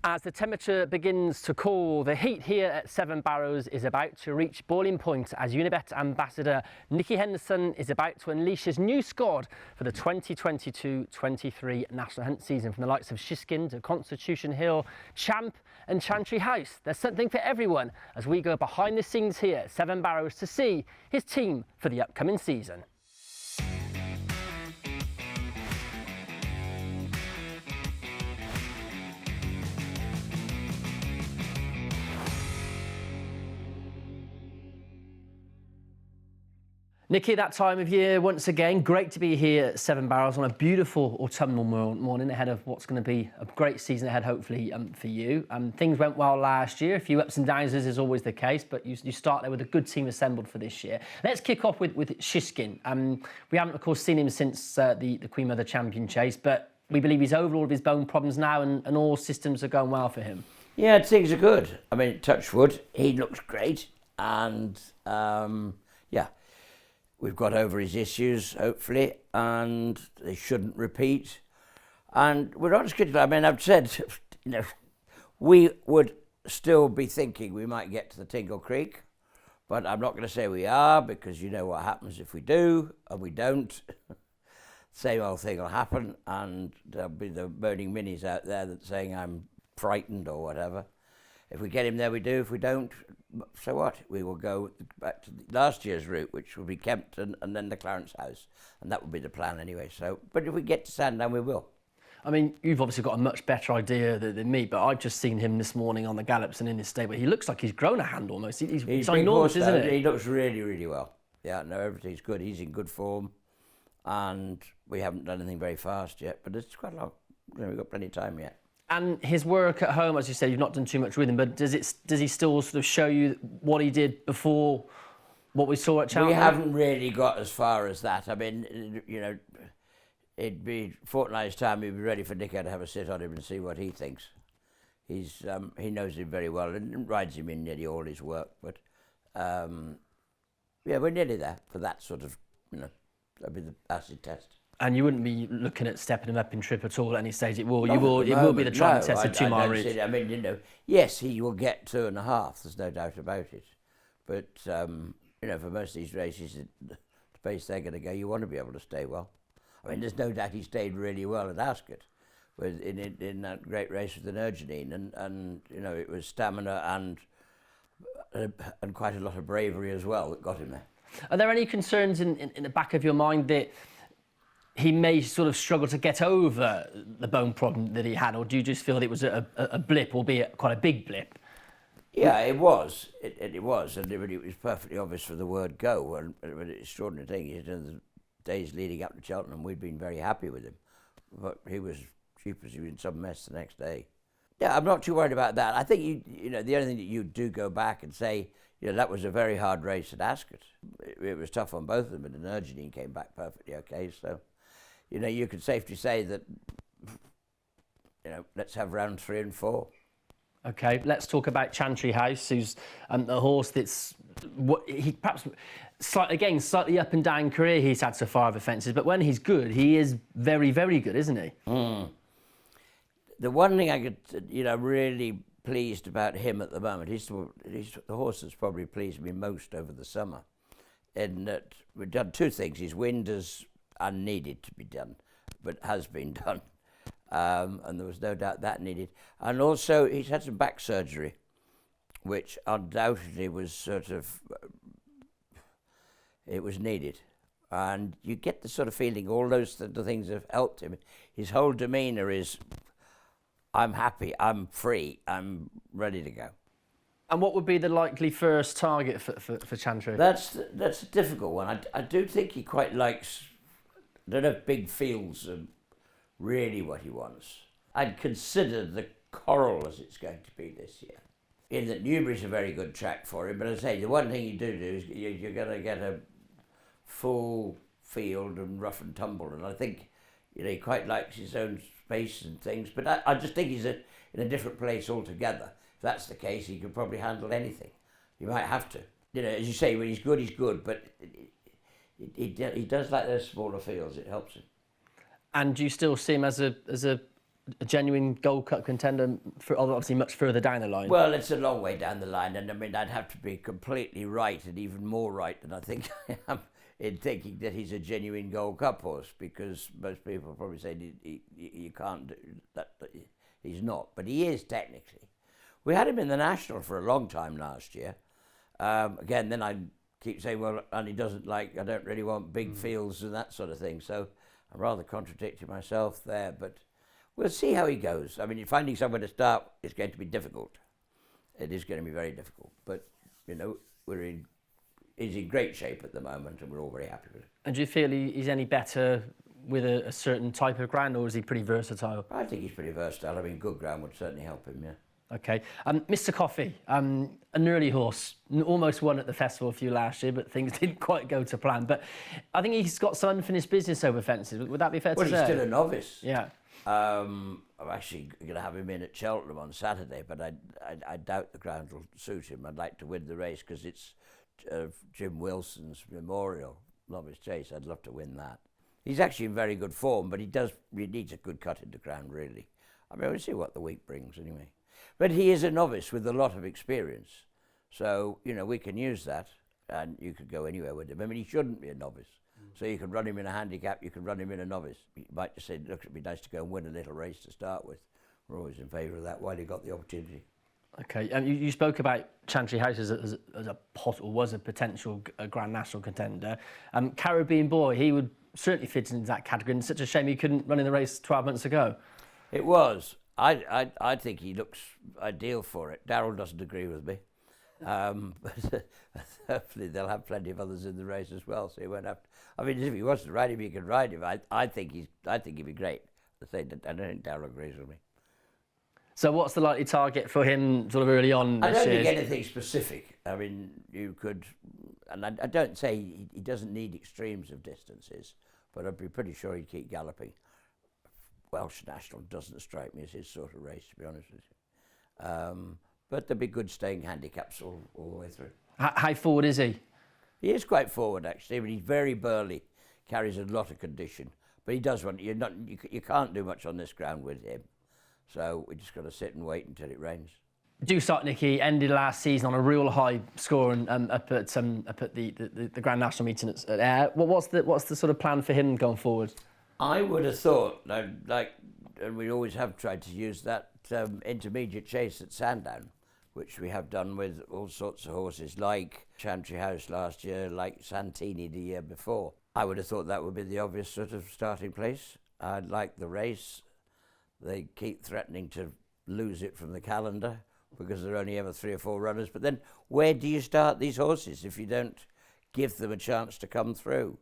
As the temperature begins to cool, the heat here at Seven Barrows is about to reach boiling point as Unibet ambassador Nicky Henderson is about to unleash his new squad for the 2022-23 National Hunt season. From the likes of SHISHKIN to Constitution Hill, Champ and Chantry House. There's something for everyone as we go behind the scenes here at Seven Barrows to see his team for the upcoming season. Nicky, that time of year once again, great to be here at Seven Barrows on a beautiful autumnal morning ahead of what's going to be a great season ahead, hopefully, for you. Things went well last year, a few ups and downs as is always the case, but you start there with a good team assembled for this year. Let's kick off with SHISHKIN. We haven't, of course, seen him since the Queen Mother Champion chase, but we believe he's over all of his bone problems now and all systems are going well for him. Yeah, things are good. I mean, touch wood, he looks great, and yeah. We've got over his issues, hopefully, and they shouldn't repeat. And we're not as critical. I mean, I've said, you know, we would still be thinking we might get to the Tingle Creek, but I'm not going to say we are, because you know what happens if we do, and we don't. Same old thing will happen, and there'll be the moaning minis out there that saying I'm frightened or whatever. If we get him there, we do. If we don't, so what? We will go back to last year's route, which will be Kempton and then the Clarence House. And that would be the plan anyway. So, but if we get to Sandown, we will. I mean, you've obviously got a much better idea than me, but I've just seen him this morning on the gallops and in his stable. He looks like he's grown a hand almost. He's enormous, isn't he? He looks really, really well. Yeah, no, everything's good. He's in good form. And we haven't done anything very fast yet, but it's quite a lot. You know, we've got plenty of time yet. And his work at home, as you said, you've not done too much with him, but does he still sort of show you what he did before what we saw at Cheltenham? We haven't really got as far as that. I mean, you know, it'd be fortnight's time, he'd be ready for Nico to have a sit on him and see what he thinks. He knows him very well and rides him in nearly all his work. But yeah, we're nearly there for that sort of, you know, that'd be the acid test. And you wouldn't be looking at stepping him up in trip at all at any stage. It will be the try and test of 2 mile reach. I mean, you know, yes, he will get 2.5. There's no doubt about it. But you know, for most of these races, the pace they're going to go, you want to be able to stay well. I mean, there's no doubt he stayed really well at Ascot, in that great race with the Nergenine, and you know, it was stamina and quite a lot of bravery as well that got him there. Are there any concerns in the back of your mind that he may sort of struggle to get over the bone problem that he had, or do you just feel that it was a blip, albeit quite a big blip? Yeah, it was. It was, and it was perfectly obvious for the word go. And the extraordinary thing is, in the days leading up to Cheltenham, we'd been very happy with him, but he was cheap as he was in some mess the next day. Yeah, I'm not too worried about that. I think you know, the only thing that you do go back and say, you know, that was a very hard race at Ascot. It was tough on both of them, but the Nergenine came back perfectly okay. So, you know, you could safely say that, you know, let's have round 3 and 4. Okay, let's talk about Chantry House, who's a horse that's he perhaps slightly up and down career he's had so far of offences, but when he's good, he is very, very good, isn't he? Mm. The one thing I could, you know, really pleased about him at the moment, he's the horse that's probably pleased me most over the summer, in that we've done 2 things. His wind is unneeded to be done, but has been done, and there was no doubt that needed. And also he's had some back surgery, which undoubtedly was sort of, it was needed. And you get the sort of feeling all those the things have helped him. His whole demeanour is, I'm happy, I'm free, I'm ready to go. And what would be the likely first target for Chantry? That's a difficult one. I do think he quite likes, I don't know if big fields are really what he wants. I'd consider the Coral as it's going to be this year. In that Newbury's a very good track for him, but as I say, the one thing you do is you're going to get a full field and rough and tumble, and I think, you know, he quite likes his own space and things, but I just think he's in a different place altogether. If that's the case, he could probably handle anything. You might have to. You know, as you say, when he's good, but he does like those smaller fields. It helps him. And do you still see him as a a genuine Gold Cup contender, for obviously much further down the line? Well, it's a long way down the line, and I mean, I'd have to be completely right, and even more right than I think I am, in thinking that he's a genuine Gold Cup horse, because most people probably say you can't do that. He's not, but he is technically. We had him in the National for a long time last year. Again, then I keep saying, well, and he doesn't like, I don't really want big fields and that sort of thing, so I'm rather contradicting myself there, but we'll see how he goes. I mean, finding somewhere to start is going to be difficult. It is going to be very difficult, but, you know, he's in great shape at the moment, and we're all very happy with it. And do you feel he's any better with a certain type of ground, or is he pretty versatile? I think he's pretty versatile. I mean, good ground would certainly help him, yeah. Okay. Mr. Coffee, an early horse, almost won at the festival for you last year, but things didn't quite go to plan. But I think he's got some unfinished business over fences. Would that be fair to say? Well, he's still a novice. Yeah. I'm actually going to have him in at Cheltenham on Saturday, but I doubt the ground will suit him. I'd like to win the race because it's Jim Wilson's memorial novice chase. I'd love to win that. He's actually in very good form, but he needs a good cut into ground, really. I mean, we'll see what the week brings anyway. But he is a novice with a lot of experience. So, you know, we can use that, and you could go anywhere with him. I mean, he shouldn't be a novice. So you can run him in a handicap, you can run him in a novice. You might just say, look, it'd be nice to go and win a little race to start with. We're always in favour of that while you got the opportunity. Okay, you spoke about Chantry House as was a potential Grand National contender. Caribbean Boy, he would certainly fit into that category, and it's such a shame he couldn't run in the race 12 months ago. It was. I think he looks ideal for it. Darryl doesn't agree with me. But hopefully they'll have plenty of others in the race as well, so he won't have to. I mean, if he wants to ride him, he can ride him. I think he'd be great. I don't think Darryl agrees with me. So what's the likely target for him sort of early on this year? I don't think anything specific. I mean, you could, and I don't say he doesn't need extremes of distances, but I'd be pretty sure he'd keep galloping. Welsh National doesn't strike me as his sort of race, to be honest with you. But there'd be good staying handicaps all the way through. How forward is he? He is quite forward, actually, but he's very burly, carries a lot of condition. But he does want, you can't do much on this ground with him. So we just got to sit and wait until it rains. DUSART, Nicky, ended last season on a real high score and up at the Grand National meeting at Ayr. What's the sort of plan for him going forward? I would have thought, and we always have tried to use that intermediate chase at Sandown, which we have done with all sorts of horses, like Chantry House last year, like Santini the year before. I would have thought that would be the obvious sort of starting place. I'd like the race. They keep threatening to lose it from the calendar because there are only ever 3 or 4 runners. But then where do you start these horses if you don't give them a chance to come through?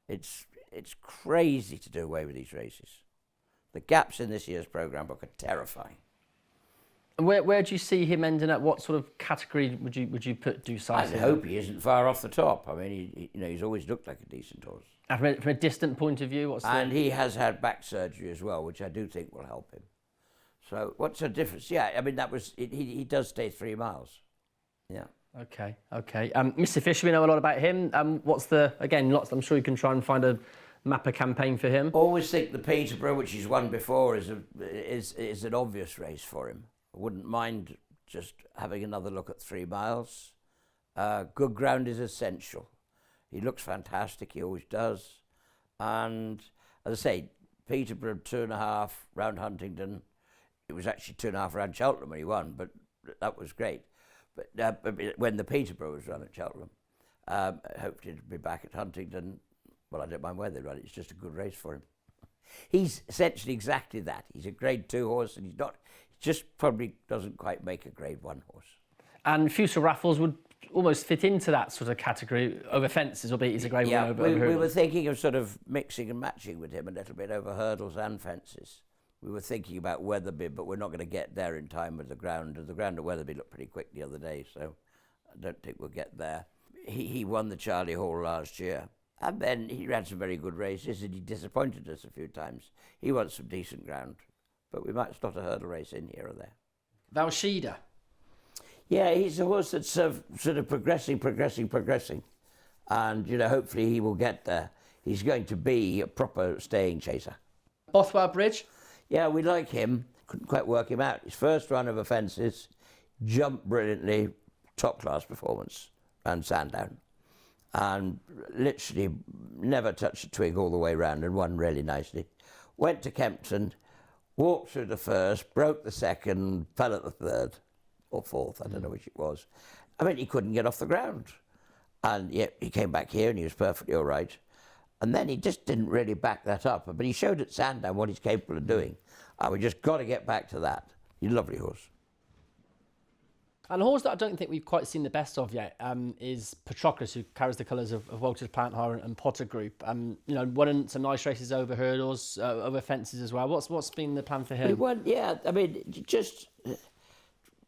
It's crazy to do away with these races. The gaps in this year's programme book are terrifying. And where do you see him ending up? What sort of category would you put DUSART in? I hope he isn't far off the top. I mean, he's always looked like a decent horse. And from a distant point of view, And he has had back surgery as well, which I do think will help him. So what's the difference? Yeah, I mean, he does stay 3 miles. Yeah. Okay. Mr. Fisher, we know a lot about him. I'm sure you can try and find a map a campaign for him. Always think the Peterborough, which he's won before, is an obvious race for him. I wouldn't mind just having another look at 3 miles. Good ground is essential. He looks fantastic, he always does. And as I say, Peterborough 2.5 round Huntingdon. It was actually 2.5 round Cheltenham when he won, but that was great. But when the Peterborough was run at Cheltenham, I hoped he'd be back at Huntingdon. Well, I don't mind where they run it, it's just a good race for him. He's essentially exactly that. He's a grade 2 horse, and he just probably doesn't quite make a grade 1 horse. And FUSIL Raffles would almost fit into that sort of category over fences, albeit he's a grade 1 over hurdles. We were thinking of sort of mixing and matching with him a little bit over hurdles and fences. We were thinking about Wetherby, but we're not going to get there in time with the ground. The ground at Wetherby looked pretty quick the other day, so I don't think we'll get there. He won the Charlie Hall last year, and then he ran some very good races, and he disappointed us a few times. He wants some decent ground, but we might slot a hurdle race in here or there. Valshida. Yeah, he's a horse that's sort of progressing, and hopefully he will get there. He's going to be a proper staying chaser. Bothwell Bridge. Yeah, we like him. Couldn't quite work him out. His first run of offences, jumped brilliantly, top-class performance, and Sandown. And literally never touched a twig all the way round and won really nicely. Went to Kempton, walked through the first, broke the second, fell at the third, or fourth, I don't know which it was. I mean, he couldn't get off the ground. And yet he came back here and he was perfectly all right. And then he just didn't really back that up. But he showed at Sandown what he's capable of doing. And we just got to get back to that. He's a lovely horse. And a horse that I don't think we've quite seen the best of yet is Patroclus, who carries the colours of Walters Plant Hire and Potter Group. You know, won some nice races over hurdles, over fences as well. What's been the plan for him? He won, yeah, I mean, just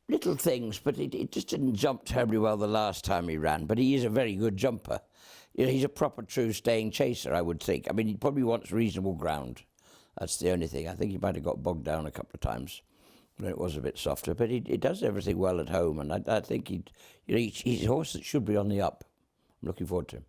little things, but it just didn't jump terribly well the last time he ran. But he is a very good jumper. You know, he's a proper, true staying chaser, I would think. I mean, he probably wants reasonable ground. That's the only thing. I think he might have got bogged down a couple of times when it was a bit softer. But he does everything well at home, and I think he's a horse that should be on the up. I'm looking forward to him.